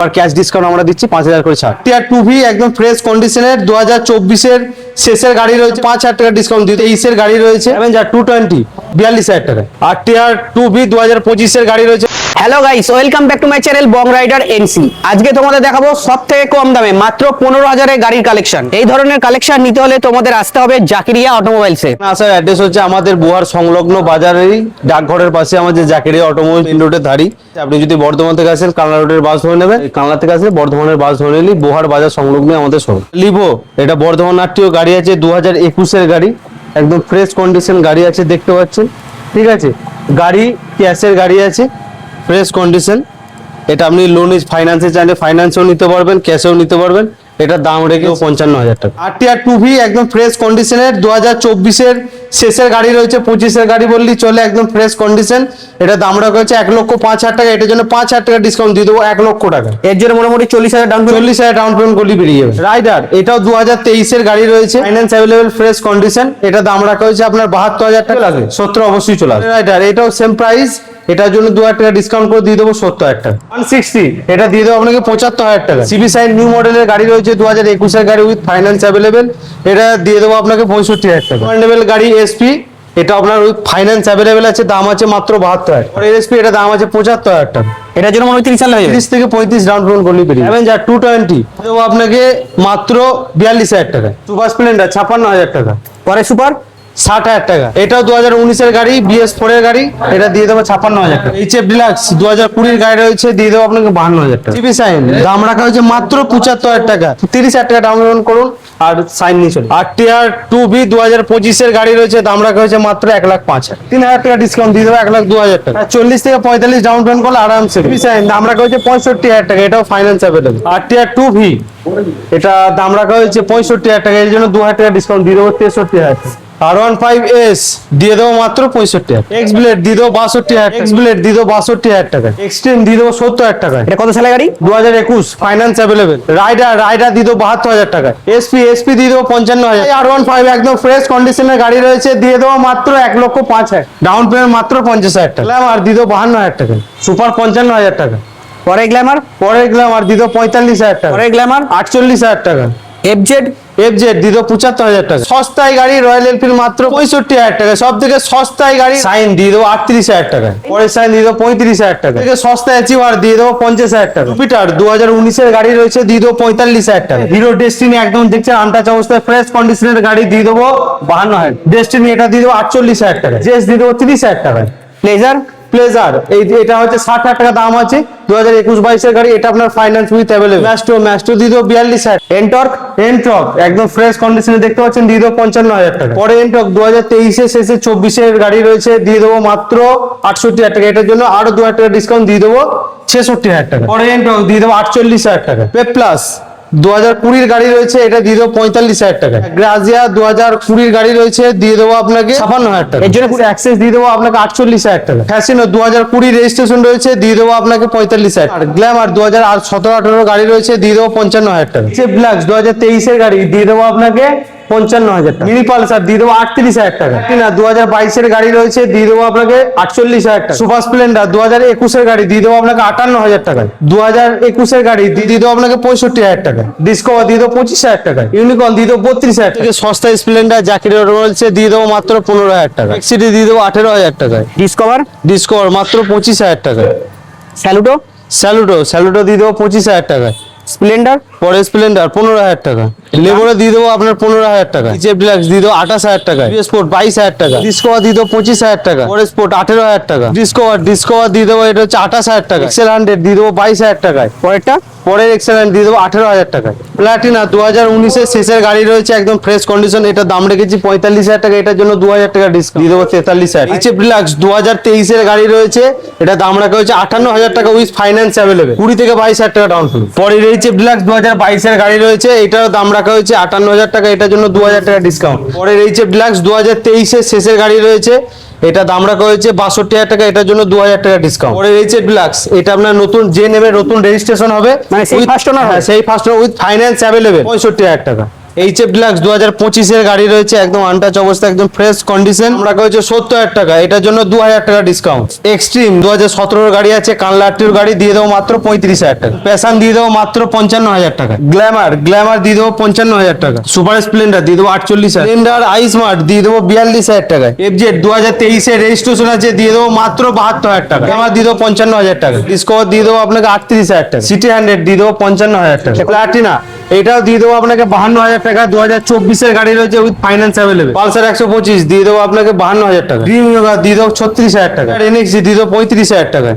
আর cash discount আমরা দিচ্ছি 5000 করে ছাড়। টিয়ার 2V একদম ফ্রেশ কন্ডিশনের 2024 এর শেষের গাড়ি রয়েছে, 5000 টাকা ডিসকাউন্ট দিতে। 23 এর গাড়ি রয়েছে অ্যাভেঞ্জার 220 42000 টাকা। আর টিয়ার 2V 2025 এর গাড়ি রয়েছে। Hello guys, welcome back to my channel Bong Rider NC. আজকে তোমাদের দেখাবো সবথেকে কম দামে মাত্র 15,000 এর গাড়ির কালেকশন। এই ধরনের কালেকশন নিতে হলে তোমাদের আসতে হবে জাকিরিয়া অটোমোবাইলসে। আসার অ্যাড্রেস হচ্ছে আমাদের বুহার সংলগ্ন বাজারেরই ডাকঘরের পাশে আমাদের জাকিরিয়া অটোমোবাইল মেইন রোডের ধারি। আপনি যদি বর্ধমান থেকে আসেন কালনা রোডের বাস ধরে নেবেন, কালনা থেকে আসলে বর্ধমানের বাস ধরে নিলেই বুহার বাজার সংলগ্ন আমাদের শোরুম। লিভো এটা বর্ধমান আরটিও গাড়ি আছে, 2021 এর গাড়ি, একদম ফ্রেশ কন্ডিশন গাড়ি আছে, দেখতে পাচ্ছেন। ঠিক আছে, গাড়ি ক্যাশের গাড়ি আছে, ফ্রেশ কন্ডিশন। এটা আপনি লোন ফাইন্যান্সে চাইলে ফাইন্যান্সেও নিতে পারবেন, ক্যাশেও নিতে পারবেন। এটার দাম রেখে 55,000 টাকা। আরটিআর 2V একদম ফ্রেশ কন্ডিশনের 2024 এর শেষের গাড়ি রয়েছে, 25 এর গাড়ি বললি চলে, একদম ফ্রেশ কন্ডিশন। এটা দাম রাখা হচ্ছে 1,05,000 টাকা। এটার জন্য 5,000 টাকা ডিসকাউন্ট দিয়ে দেবো, 1 লক্ষ টাকা। এর জন্য মোটামুটি 40,000 ডাউন পেমেন্ট। 40,000 ডাউন পেমেন্ট করলে বেরিয়ে যাবে। রাইডার এটাও 2023 এর গাড়ি রয়েছে, ফাইন্যান্স অ্যাভেলেবল, ফ্রেশ কন্ডিশন। এটা দাম রাখা হয়েছে আপনার 72,000 টাকা। লাগে 70 অবশ্যই চলে আসবে। রাইডার এটাও সেম প্রাইস, এটার জন্য 2,000 টাকা ডিসকাউন্ট করে দিয়ে দেবো 70,000 টাকা। 160 এটা দিয়ে দেবো আপনাকে 75,000 টাকা। সিবি সাইন নিউ মডেলের গাড়ি রয়েছে, 2021 এর গাড়ি উইথ ফাইন্যান্স অ্যাভেলেবেল। এটা দিয়ে দেবো আপনাকে 65,000 টাকা। কমেন্ডেবল গাড়ি এসপি, এটা আপনার উইথ ফাইন্যান্স অ্যাভেলেবেল আছে, দাম আছে মাত্র 72,000। আর এসপি এটা দাম আছে 75,000 টাকা। এটার জন্য মনে 30 সাল হয়ে যাবে। 30 থেকে 35 ডাউন পেমেন্ট করলে বেরিয়ে যাবে। অ্যাভেঞ্জার 220 দেবো আপনাকে মাত্র 42,000 টাকা। সুপার স্প্লেন্ডার 56,000 টাকা। পরে সুপার 60,000 টাকা। এটাও 2019 এর গাড়ি, BS4 এর গাড়ি, এটা দিয়ে দেবো 56,000 টাকা। এইচএফ ডিলাক্স 2020 এর গাড়ি রয়েছে, দিয়ে দেবো আপনাকে 52,000 টাকা। সিবি সাইন দাম রাখা হয়েছে মাত্র 75,000 টাকা। 30,000 টাকা ডাউন পেমেন্ট করুন আর সাইন নিয়ে চলুন। আর টিআর 2V 2025 এর গাড়ি রয়েছে, দাম রাখা হয়েছে মাত্র 1,05,000। 3,000 টাকা ডিসকাউন্ট দিয়ে দেবো, 1,02,000 টাকা। 40 থেকে 45 ডাউন পেমেন্ট করলে আরামসে। সিবি সাইন দাম রাখা হয়েছে 65,000 টাকা। এটাও ফাইন্যান্স অ্যাভেলেবল। আর টিআর 2V এটা দাম রাখা হয়েছে 65,000 টাকা। এর জন্য 2,000 টাকা ডিসকাউন্ট দিয়ে দেবো, 63,000 টাকা। R15S দিয়ে দেবো মাত্র 65,000। এক্স ব্লেড দিয়ে দেবো 62,000। এক্স ব্লেড দিয়ে দেবো 62,000 টাকা। এক্সট্রিম দিয়ে দেবো 70,000 টাকা। এটা কত সালের গাড়ি? 2021 ফাইন্যান্স অ্যাভেলেবেল। রাইডার দিয়ে দেবো 72,000 টাকা। এসপি দিয়ে দেবো 55,000। R15 একদম ফ্রেশ কন্ডিশনের গাড়ি রয়েছে, দিয়ে দেবো মাত্র 1,05,000। ডাউন পেমেন্ট মাত্র 50,000 টাকা। গ্ল্যামার দিয়ে দেবো 52,000 টাকা। সুপার 55,000 টাকা। পরে গ্ল্যামার দিয়ে দেবো 45,000 টাকা। পরে গ্ল্যামার 48,000 টাকা। এফজেড দিয়ে দেবো 75,000 টাকা। সস্তায় গাড়ি রয়্যাল এনফিল্ড মাত্র 65,000 টাকা। সব থেকে সস্তায় গাড়ি সাইন দিয়ে দেবো 38,000 টাকা। পরে সাইন দিয়ে দেবো 35,000 টাকা। থেকে সস্তায় অ্যাচিভার দিয়ে দেবো 50,000 টাকা। জুপিটার 2019 এর গাড়ি রয়েছে, দিয়ে দেবো 45,000 টাকা। হিরো ডেস্টিনি একদম দেখছেন আনটাচ অবস্থায় ফ্রেশ কন্ডিশনের গাড়ি, দিয়ে দেবো 52,000। ডেস্টিনি এটা দিয়ে দেবো 48,000 টাকা। জেস দিয়ে দেবো 30,000 টাকা। প্লেজার এটা হচ্ছে 60,000 টাকা দাম আছে, 2021-22 এর গাড়ি। এটা আপনার ফাইন্যান্স উইথ অ্যাভেলেবল। ম্যাস্টো দিয়ে দেবো 42,000। এনটর্ক একদম ফ্রেশ কন্ডিশনে দেখতে পাচ্ছেন, দিয়ে দেবো 55,000 টাকা। পরে এনটর্ক 2023 এর শেষে 24 এর গাড়ি রয়েছে, দিয়ে দেবো মাত্র 68,000 টাকা। এটার জন্য আরো 2,000 টাকা ডিসকাউন্ট দিয়ে দেবো 66,000 টাকা। পরে এনটর্ক দিয়ে দেবো 48,000 টাকা। পেপ্লাস 2020 এর গাড়ি রয়েছে, এটা দিয়ে দেবো 45,000 টাকা। গ্রাজিয়া 2020 এর গাড়ি রয়েছে, দিয়ে দেবো আপনাকে 56,000 টাকা। এর জন্য পুরো অ্যাক্সেস দিয়ে দেবো আপনাকে 48,000 টাকা। ফ্যাসিনো 2020 রেজিস্ট্রেশন রয়েছে, দিয়ে দেবো আপনাকে 45,000। আর গ্ল্যামার 2017-18 গাড়ি রয়েছে, দিয়ে দেবো 55,000 টাকা। ডিলাক্স 2023 এর গাড়ি, দিয়ে দেবো আপনাকে 55,000 টাকা। মিনি পালসার দিয়ে দেবো 38,000 টাকা। না 2022 এর গাড়ি রয়েছে, দিয়ে দেবো আপনাকে 48,000 টাকা। সুপার স্প্লেন্ডার 2021 এর গাড়ি, দিয়ে দেবো আপনাকে 58,000 টাকা। 2021 এর গাড়ি দিয়ে দেবো আপনাকে 65,000 টাকা। ডিসকভার দিয়ে দেবো 25,000 টাকা। ইউনিকর্ন দিয়ে দেবো 32,000 টাকা। সস্তা স্প্লেন্ডার জাকিরিয়া রয়েছে, দিয়ে দেবো মাত্র 15,000 টাকা। এক্সিডি দিয়ে দেবো 18,000 টাকায়। ডিসকভার মাত্র 25,000 টাকা। স্যালুটো দিয়ে দেবো 25,000 টাকায়। পরে স্প্লেন্ডার 15,000 টাকা। লেবোরে দিয়ে দেবো আপনার 15,000 টাকা। এইচএফ ডিলাক্স দিয়ে দেবো 28,000 টাকা। স্পোর্ট 22,000 টাকা। ডিসকভার দিয়ে দেবো 25,000 টাকা। পরে স্পোর্ট 18,000 টাকা। ডিসকভার দিয়ে দেবো, এটা হচ্ছে 28,000 টাকা। এক্সেল 100 দিয়ে দেবো 22,000 টাকায়। পরের এক্সেলেন্ট দিয়ে দেবো 18,000 টাকায়। প্লাটিনা 2019 এর শেষের গাড়ি রয়েছে, একদম ফ্রেশ কন্ডিশন। এটা দাম রেখেছি 45,000 টাকা। এটার জন্য 2,000 টাকা ডিসকাউন্ট দিয়ে দেবো 43,000। এইচএফ ডিলাক্স 2023 এর গাড়ি রয়েছে, এটা দাম রাখা হয়েছে 58,000 টাকা উইথ ফাইন্যান্স অ্যাভেলেবল। 20 থেকে 22,000 টাকা ডাউন পেমেন্ট। পরের এইচএফ ডিলাক্স 2022 এর গাড়ি রয়েছে, এটার দাম রাখা হয়েছে 58,000 টাকা। এটার জন্য 2,000 টাকা ডিসকাউন্ট। পরের এইচএফ ডিলাক্স 2023 এর শেষের গাড়ি রয়েছে, এটা দাম রাখা হয়েছে 62,000 টাকা। এটার জন্য 2,000 টাকা ডিসকাউন্ট। পরে এইচএফ ডিলাক্স এটা আপনার নতুন যে নেবে, নতুন রেজিস্ট্রেশন হবে, মানে সেই first owner with finance available 65,000 টাকা। এইচএফ ডিলাক্স 2025 গাড়ি রয়েছে, একদম আনটাচ অবস্থা, একদম ফ্রেশ কন্ডিশন। আমরা করেছে 70,000 টাকা, এটার জন্য 2,000 টাকা ডিসকাউন্ট। এক্সট্রিম 2017 গাড়ি আছে, কানলাটির গাড়ি দিয়ে দেবো মাত্র 35,000 টাকা। প্যাশন দিয়ে দেবো মাত্র 55,000 টাকা। গ্ল্যামার দিয়ে দেবো 55,000 টাকা। সুপার স্প্লেন্ডার দিয়ে দেবো 48,000। স্প্লেন্ডার আই স্মার্ট দিয়ে দেবো 42,000 টাকায়। এফজেড 2023 রেজিস্ট্রেশন আছে, দিয়ে দেবো মাত্র 72,000 টাকা। গ্ল্যামার দিয়ে দেবো 55,000 টাকা। ডিসকভার দিয়ে দেবো আপনাকে 38,000 টাকা। সিটি 100 দিয়ে দেবো 55,000 টাকা। প্লাটিনা এটাও দিয়ে দেবো আপনাকে 52,000 টাকা। 2024 গাড়ি রয়েছে উইথ ফাইন্যান্স অ্যাভেলেবল। পালসার 125 দিয়ে দেবো আপনাকে 52,000 টাকা। ড্রিম ইয়োগা দিয়ে দেবো 36,000 টাকা। এনএক্সি দিয়ে দেবো 35,000 টাকা।